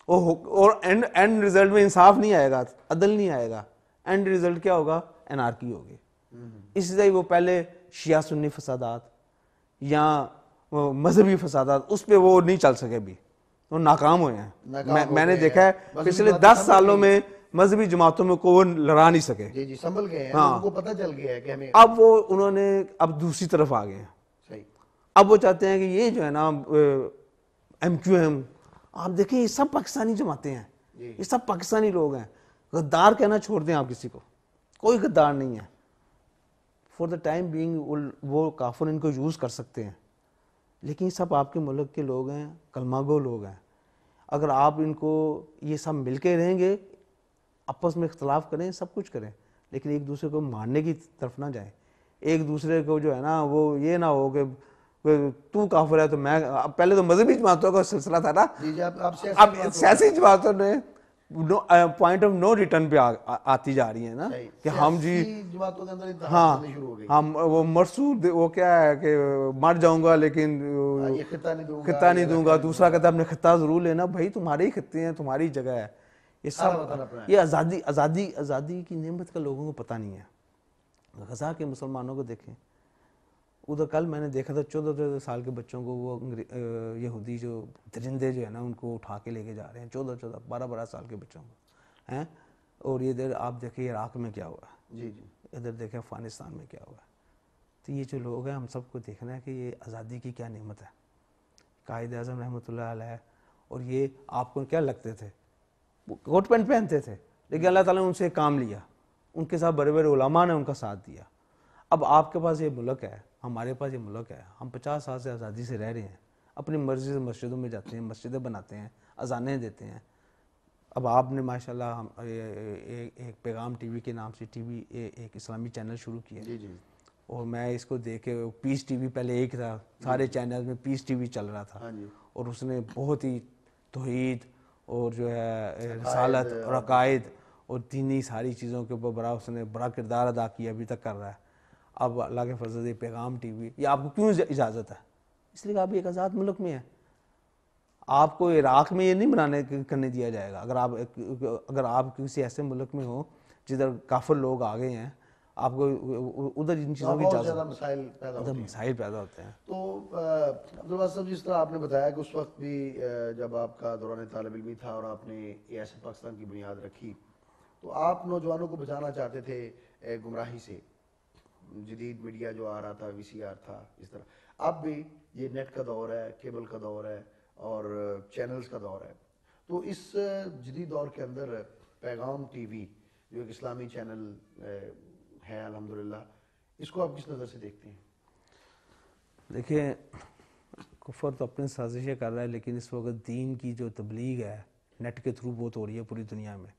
اور اینڈ رزلٹ میں انصاف نہیں آئے گا، عدل نہیں آئے گا. اینڈ رزلٹ کیا ہوگا؟ انارکی ہوگی. اس لیے وہ پہلے شیعہ سنی فسادات یا مذہبی فسادات اس پہ وہ نہیں چل سکے، بھی وہ ناکام ہوئے ہیں. میں نے دیکھا ہے پچھلے 10 سالوں میں مذہبی جماعتوں میں کو لڑا نہیں سکے. جی سنبھل گئے ہیں، ان کو پتہ چل گیا ہے کہ ہمیں اب وہ انہوں نے اب دوسری طرف آ گئے ہیں. صحیح. اب وہ چاہتے ہیں کہ یہ جو ہے نا ایم کیو ایم، آپ دیکھیں یہ سب پاکستانی جماعتیں ہیں، یہ سب پاکستانی لوگ ہیں. غدار کہنا چھوڑ دیں آپ کسی کو، کوئی غدار نہیں ہے. فور دا ٹائم بینگ وہ کافر ان کو یوز کر سکتے ہیں. لیکن سب آپ کے ملک کے لوگ ہیں, کلمہ گو لوگ ہیں. اگر آپ ان کو یہ سب مل کے رہیں گے, آپس میں اختلاف کریں, سب کچھ کریں, لیکن ایک دوسرے کو مارنے کی طرف نہ جائیں. ایک دوسرے کو جو ہے نا وہ یہ نہ ہو کہ تو کافر ہے تو میں, پہلے تو مذہبی جماعتوں کا سلسلہ تھا نا, اب سیاسی جماعتوں نے پوائنٹ آف نو ریٹرن پہ آتی جا رہی ہیں نا کہ ہم جی ہاں ہم وہ مرسود وہ کیا ہے کہ مر جاؤں گا لیکن خطہ نہیں دوں گا, دوسرا کہتا ہے اپنے خطہ ضرور لینا. بھائی تمہارے ہی خطے ہیں, تمہاری جگہ ہے. یہ سب یہ آزادی کی نعمت کا لوگوں کو پتہ نہیں ہے. غزہ کے مسلمانوں کو دیکھیں, ادھر کل میں نے دیکھا تھا 14 سال کے بچوں کو وہ یہودی جو درندے جو ہے نا ان کو اٹھا کے لے کے جا رہے ہیں, 12 سال کے بچوں کو ہیں. اور یہ ادھر آپ دیکھیں عراق میں کیا ہوا ہے, جی جی ادھر دیکھیں افغانستان میں کیا ہوا ہے. تو یہ جو لوگ ہیں ہم سب کو دیکھنا ہے کہ یہ آزادی کی کیا نعمت ہے. قائد اعظم رحمۃ اللہ علیہ, اور یہ آپ کو کیا لگتے تھے, کوٹ پینٹ پہنتے تھے, لیکن اللہ تعالیٰ نے ان سے کام لیا, ان کے ساتھ بڑے بڑے علماء نے ان کا ساتھ دیا. اب آپ کے پاس یہ ملک ہے, ہمارے پاس یہ ملک ہے, ہم 50 سال سے آزادی سے رہ رہے ہیں, اپنی مرضی سے مسجدوں میں جاتے ہیں, مسجدیں بناتے ہیں, اذانیں دیتے ہیں. اب آپ نے ماشاءاللہ ایک پیغام ٹی وی کے نام سے ٹی وی ایک اسلامی چینل شروع کیا, جی جی, اور میں اس کو دیکھ کے, پیس ٹی وی پہلے ایک تھا, سارے چینل میں پیس ٹی وی چل رہا تھا, اور اس نے بہت ہی توحید اور جو ہے رسالت اور عقائد اور دینی ساری چیزوں کے اوپر اس نے بڑا کردار ادا کیا, ابھی تک کر رہا ہے. اب اللہ کے فضل سے پیغام ٹی وی, یہ آپ کو کیوں اجازت ہے؟ اس لیے کہ آپ ایک آزاد ملک میں ہیں. آپ کو عراق میں یہ نہیں کرنے دیا جائے گا. اگر آپ کسی ایسے ملک میں ہو جدھر کافر لوگ آ گئے ہیں, آپ کو ادھر ان چیزوں کی اجازت, مسائل پیدا ہوتے ہیں. تو عبدالباسط صاحب, جس طرح آپ نے بتایا کہ اس وقت بھی جب آپ کا دوران طالب علمی تھا اور آپ نے ایسے پاکستان کی بنیاد رکھی, تو آپ نوجوانوں کو بچانا چاہتے تھے گمراہی سے. جدید میڈیا جو آ رہا تھا, وی سی آر تھا, اس طرح اب بھی یہ نیٹ کا دور ہے, کیبل کا دور ہے اور چینلز کا دور ہے. تو اس جدید دور کے اندر پیغام ٹی وی جو ایک اسلامی چینل ہے الحمدللہ, اس کو آپ کس نظر سے دیکھتے ہیں؟ دیکھیں, کفر تو اپنے سازشیں کر رہا ہے, لیکن اس وقت دین کی جو تبلیغ ہے نیٹ کے تھرو بہت ہو رہی ہے پوری دنیا میں,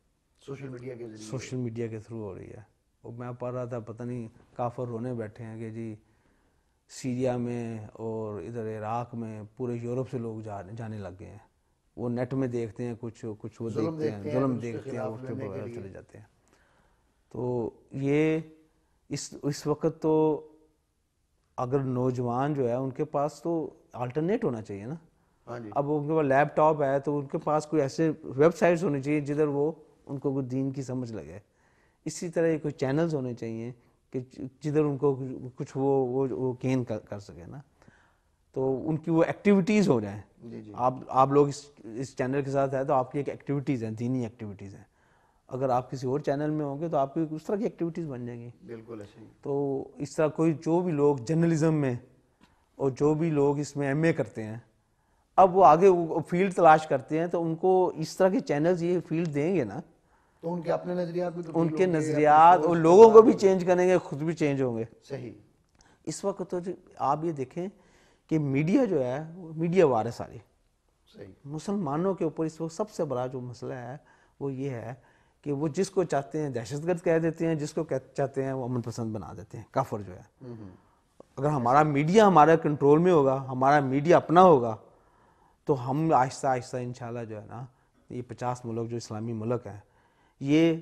سوشل میڈیا کے ذریعے, سوشل میڈیا کے تھرو ہو رہی ہے. اور میں پڑھ رہا تھا, پتہ نہیں کافر رونے بیٹھے ہیں کہ جی سیریا میں اور ادھر عراق میں پورے یورپ سے لوگ جانے لگ گئے ہیں. وہ نیٹ میں دیکھتے ہیں, کچھ وہ دیکھتے ہیں, ظلم دیکھتے ہیں, اس کے اوپر چلے جاتے ہیں. تو یہ اس وقت تو اگر نوجوان جو ہے ان کے پاس تو آلٹرنیٹ ہونا چاہیے نا. اب ان کے پاس لیپ ٹاپ ہے تو ان کے پاس کوئی ایسے ویب سائٹس ہونی چاہیے جدھر وہ ان کو کوئی دین کی سمجھ لگے. اسی طرح کوئی چینلز ہونے چاہیے کہ جدھر ان کو کچھ وہ گین کر سکے نا, تو ان کی وہ ایکٹیویٹیز ہو جائیں. آپ لوگ اس چینل کے ساتھ ہیں تو آپ کی ایک ایکٹیویٹیز ہیں, دینی ایکٹیویٹیز ہیں. اگر آپ کسی اور چینل میں ہوں گے تو آپ کی اس طرح کی ایکٹیویٹیز بن جائیں گی. بالکل ایسے ہی. تو اس طرح کوئی جو بھی لوگ جرنلزم میں اور جو بھی لوگ اس میں ایم اے کرتے ہیں, اب وہ آگے فیلڈ تلاش کرتے ہیں, تو ان کو اس طرح کے چینلز یہ فیلڈ دیں گے نا, تو ان کے اپنے نظریات بھی, ان کے نظریات اور لوگوں کو بھی چینج کریں گے, خود بھی چینج ہوں گے. صحیح. اس وقت تو آپ یہ دیکھیں کہ میڈیا جو ہے میڈیا وار ہے ساری. صحیح. مسلمانوں کے اوپر اس وقت سب سے بڑا جو مسئلہ ہے وہ یہ ہے کہ وہ جس کو چاہتے ہیں دہشت گرد کہہ دیتے ہیں, جس کو چاہتے ہیں وہ امن پسند بنا دیتے ہیں, کافر جو ہے. اگر ہمارا میڈیا ہمارے کنٹرول میں ہوگا, ہمارا میڈیا اپنا ہوگا, تو ہم آہستہ آہستہ انشاءاللہ جو ہے نا یہ 50 ملک جو اسلامی ملک ہیں, یہ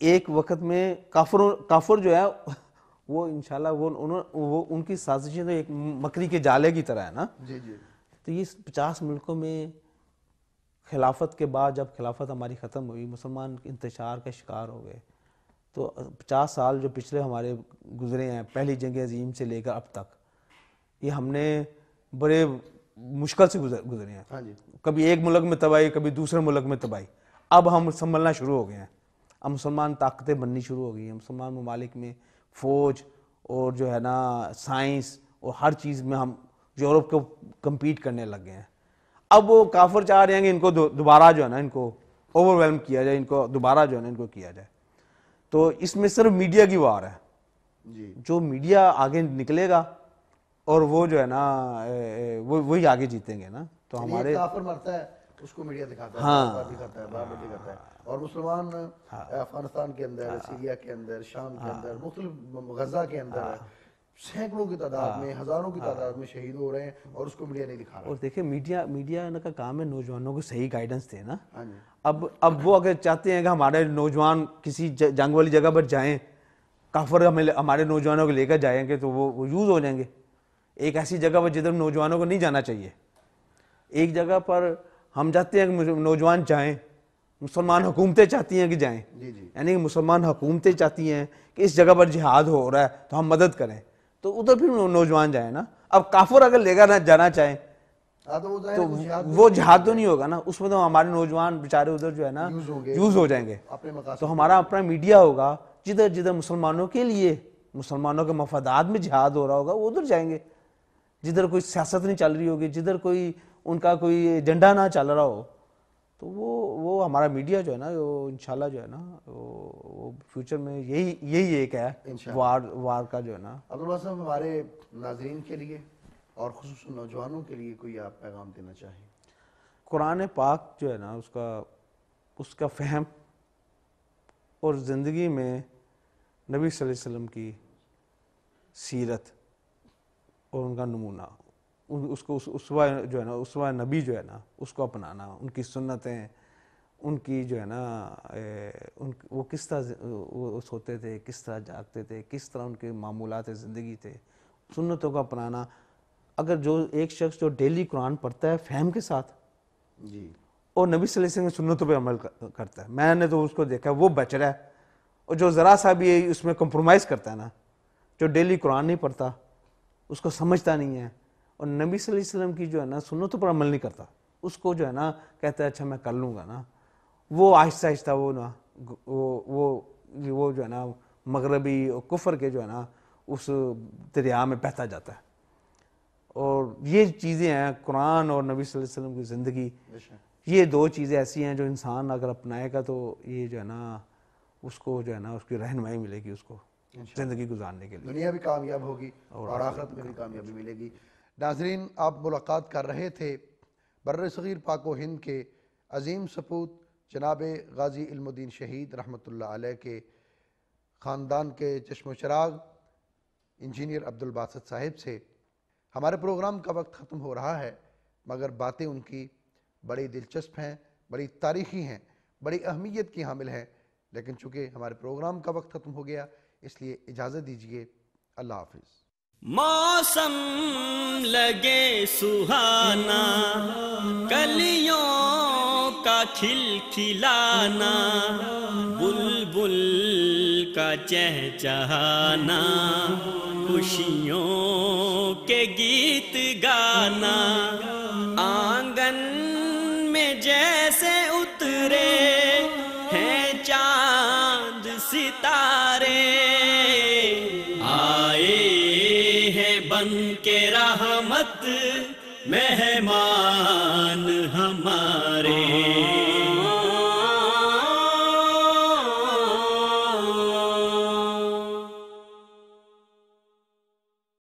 ایک وقت میں کافر جو ہے وہ انشاءاللہ وہ ان کی سازشیں تو ایک مکری کے جالے کی طرح ہے نا. جی جی. تو یہ 50 ملکوں میں خلافت کے بعد جب خلافت ہماری ختم ہوئی, مسلمان انتشار کا شکار ہو گئے, تو 50 سال جو پچھلے ہمارے گزرے ہیں پہلی جنگ عظیم سے لے کر اب تک, یہ ہم نے بڑے مشکل سے گزرے ہیں. کبھی ایک ملک میں تباہی, کبھی دوسرے ملک میں تباہی. اب ہم سنبھلنا شروع ہو گئے ہیں, اب مسلمان طاقتیں بننی شروع ہو گئی ہیں. مسلمان ممالک میں فوج اور جو ہے نا سائنس اور ہر چیز میں ہم یورپ کو کمپیٹ کرنے لگ گئے ہیں. اب وہ کافر چاہ رہے ہیں کہ ان کو دوبارہ جو ہے نا ان کو اوور ویلم کیا جائے, ان کو دوبارہ جو ہے نا ان کو کیا جائے. تو اس میں صرف میڈیا کی وار ہے. جو میڈیا آگے نکلے گا اور وہ جو ہے نا وہی آگے جیتیں گے نا. تو ہمارے کافر مرتا ہے اس کو میڈیا دکھاتا ہے, ہاں دکھاتا ہے, باہر دکھاتا ہے, اور مسلمان افغانستان کے اندر, سیریا کے اندر, شام کے اندر, مختلف غزہ کے اندر سینکڑوں کی تعداد میں, ہزاروں کی تعداد میں شہید ہو رہے ہیں اور اس کو میڈیا نہیں دکھا رہا. اور دیکھیں میڈیا کا کام ہے نوجوانوں کو صحیح گائیڈنس دے نا. اب وہ اگر چاہتے ہیں کہ ہمارے نوجوان کسی جنگ والی جگہ پر جائیں, کافر ہمارے نوجوانوں کو لے کر جائیں گے تو وہ یوز ہو جائیں گے. ایک ایسی جگہ پر جدھر نوجوانوں کو نہیں جانا چاہیے, ایک جگہ پر ہم چاہتے ہیں کہ نوجوان جائیں, مسلمان حکومتیں چاہتی ہیں کہ جائیں, یعنی کہ مسلمان حکومتیں چاہتی ہیں کہ اس جگہ پر جہاد ہو رہا ہے تو ہم مدد کریں, تو ادھر پھر نوجوان جائیں نا. اب کافر اگر لے کر جانا چاہیں تو وہ جہاد تو نہیں ہوگا نا, اس میں تو ہمارے نوجوان بیچارے ادھر جو ہے نا یوز ہو جائیں گے. تو ہمارا اپنا میڈیا ہوگا, جدھر جدھر مسلمانوں کے لیے, مسلمانوں کے مفادات میں جہاد ہو رہا ہوگا وہ ادھر جائیں گے. جدھر کوئی سیاست نہیں چل رہی ہوگی, جدھر کوئی ان کا کوئی ایجنڈا نہ چل رہا ہو, تو وہ ہمارا میڈیا جو ہے نا وہ انشاءاللہ جو ہے نا وہ فیوچر میں یہی ایک ہے وار کا جو ہے نا. عبداللہ صاحب, ہمارے ناظرین کے لیے اور خصوصاً نوجوانوں کے لیے کوئی آپ پیغام دینا چاہیں؟ قرآن پاک جو ہے نا اس کا فہم اور زندگی میں نبی صلی اللہ علیہ وسلم کی سیرت اور ان کا نمونہ, اس کو اسوہ جو ہے نا, اسوہ نبی جو ہے نا اس کو اپنانا, ان کی سنتیں, ان کی جو ہے نا وہ کس طرح وہ سوتے تھے, کس طرح جاگتے تھے, کس طرح ان کے معمولات زندگی تھے, سنتوں کو اپنانا. اگر جو ایک شخص جو ڈیلی قرآن پڑھتا ہے فہم کے ساتھ جی, اور نبی صلی اللہ علیہ وسلم کی سنتوں پہ عمل کرتا ہے, میں نے تو اس کو دیکھا وہ بچ رہا ہے. اور جو ذرا سا بھی اس میں کمپرومائز کرتا ہے نا, جو ڈیلی قرآن نہیں پڑھتا, اس کو سمجھتا نہیں ہے, اور نبی صلی اللہ علیہ وسلم کی جو ہے نا سنتوں پر عمل نہیں کرتا, اس کو جو ہے نا کہتا ہے اچھا میں کر لوں گا نا, وہ آہستہ آہستہ وہ جو ہے نا مغربی اور کفر کے جو ہے نا اس دریا میں بہتا جاتا ہے. اور یہ چیزیں ہیں قرآن اور نبی صلی اللہ علیہ وسلم کی زندگی, یہ دو چیزیں ایسی ہیں جو انسان اگر اپنائے گا تو یہ جو ہے نا اس کو جو ہے نا اس کی رہنمائی ملے گی اس کو زندگی گزارنے کے لیے, دنیا بھی کامیاب ہوگی اور آخرت میں بھی کامیابی ملے گی. ناظرین, آپ ملاقات کر رہے تھے بر صغیر پاک و ہند کے عظیم سپوت جناب غازی علم الدین شہید رحمۃ اللہ علیہ کے خاندان کے چشم و چراغ انجینئر عبدالباسط صاحب سے. ہمارے پروگرام کا وقت ختم ہو رہا ہے, مگر باتیں ان کی بڑی دلچسپ ہیں, بڑی تاریخی ہیں, بڑی اہمیت کی حامل ہیں, لیکن چونکہ ہمارے پروگرام کا وقت ختم ہو گیا اس لیے اجازت دیجیے. اللہ حافظ. موسم لگے سہانا, کلیوں کا کھلکھلانا, بلبل کا چہچہانا, خوشیوں کے گیت گانا, آنگن میں جیسے اترے ہیں چاند ستارے, بن کے رحمت مہمان ہمارے.